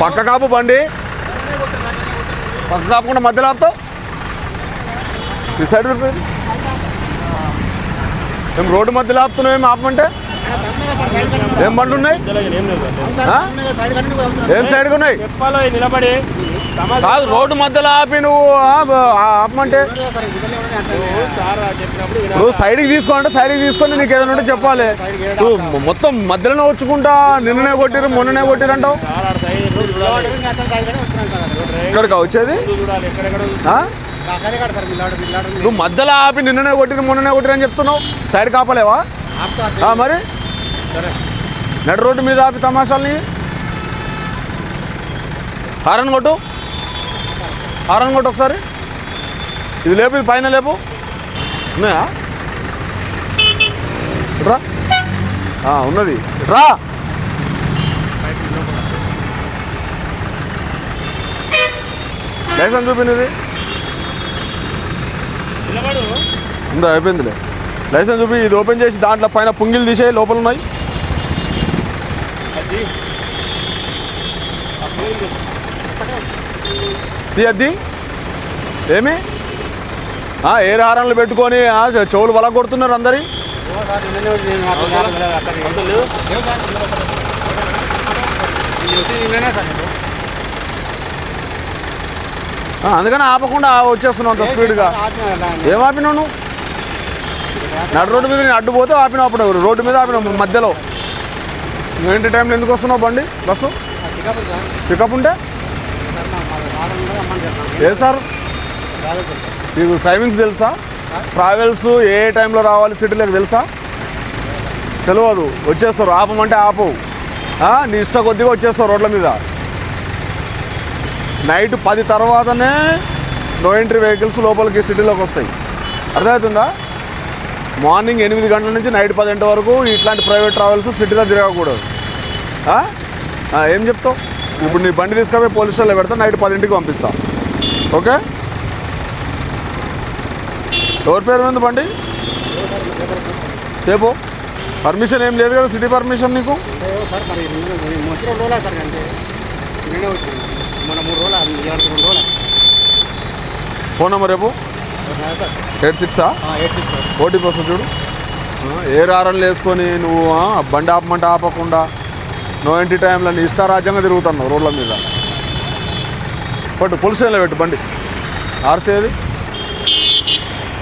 పక్క కాపు బండి పక్క కాపుకుండా మధ్యలో ఆపుతావు ఈ సైడ్ పెరిపోయింది మేము రోడ్డు మధ్యలో ఆపుతున్నావు ఏమి ఆపమంటే ఏం బండ్లు ఉన్నాయి ఏం సైడ్గా ఉన్నాయి కాదు రోడ్డు మధ్యలో ఆపి నువ్వు ఆపమంటే నువ్వు సైడ్కి తీసుకోవాలంటే సైడ్కి తీసుకొని నీకు ఏదైనా ఉంటే చెప్పాలి నువ్వు మొత్తం మధ్యలోనే వచ్చుకుంటా నిన్ననే కొట్టిరు మొన్ననే కొట్టిరు అంటావు ఇక్కడికా వచ్చేది నువ్వు మధ్యలో ఆపి నిన్ననే కొట్టిరు మొన్ననే కొట్టిరు అని చెప్తున్నావు సైడ్ కాపలేవా మరి నడు రోడ్డు మీద ఆపి తమాషాలని హారన్ కొట్టు ఒకసారి ఇది లేపు ఇది పైన లేపు ఉన్నాయా రా ఉన్నది రా లైసెన్స్ చూపినది ఉందా అయిపోయిందిలే లైసెన్స్ చూపి ఇది ఓపెన్ చేసి దాంట్లో పైన పుంగిలు తీసేయి లోపల ఉన్నాయి అది ఏమి ఎయిర్ హారన్లు పెట్టుకొని చెవులు బల కొడుతున్నారు అందరి అందుకని ఆపకుండా వచ్చేస్తున్నావు అంత స్పీడ్గా ఏం ఆపినావు నువ్వు నడు రోడ్డు మీద నేను అడ్డుపోతే ఆపినావు అప్పుడు రోడ్డు మీద ఆపినావు మధ్యలో ఏంటి టైంలో ఎందుకు వస్తున్నావు బండి బస్సు పికప్ ఉంటే ఏ సార్ మీకు టైమింగ్స్ తెలుసా ట్రావెల్స్ ఏ టైంలో రావాలి సిటీలోకి తెలుసా తెలియదు వచ్చేస్తారు ఆపమంటే ఆపవు నీ ఇష్ట కొద్దిగా వచ్చేస్తావు రోడ్ల మీద నైట్ 10 తర్వాతనే నో ఎంట్రీ వెహికల్స్ లోపలికి సిటీలోకి వస్తాయి అర్థమవుతుందా మార్నింగ్ 8 గంటల నుంచి నైట్ 10 వరకు ఇట్లాంటి ప్రైవేట్ ట్రావెల్స్ సిటీలో తిరగకూడదు ఏం చెప్తావు ఇప్పుడు నీ బండి తీసుకపోయి పోలీస్ స్టేషన్లో పెడతా నైట్ 10ంటికి పంపిస్తా ఓకే ఎవరి పేరు మీద బండి తేపో పర్మిషన్ ఏం లేదు కదా సిటీ పర్మిషన్ నీకు ఫోన్ నెంబర్ రేపు 86 ఓటీపీ వస్తుంది చూడు ఏ రారన్లు వేసుకొని నువ్వు బండి ఆపమంటే ఆపకుండా నో ఎంట్రీ టైంలో నీ ఇష్టారాజ్యంగా తిరుగుతున్నావు రోడ్ల మీద పట్టు పోలీస్ స్టేషన్లో పెట్టు బండి ఆర్సీ అది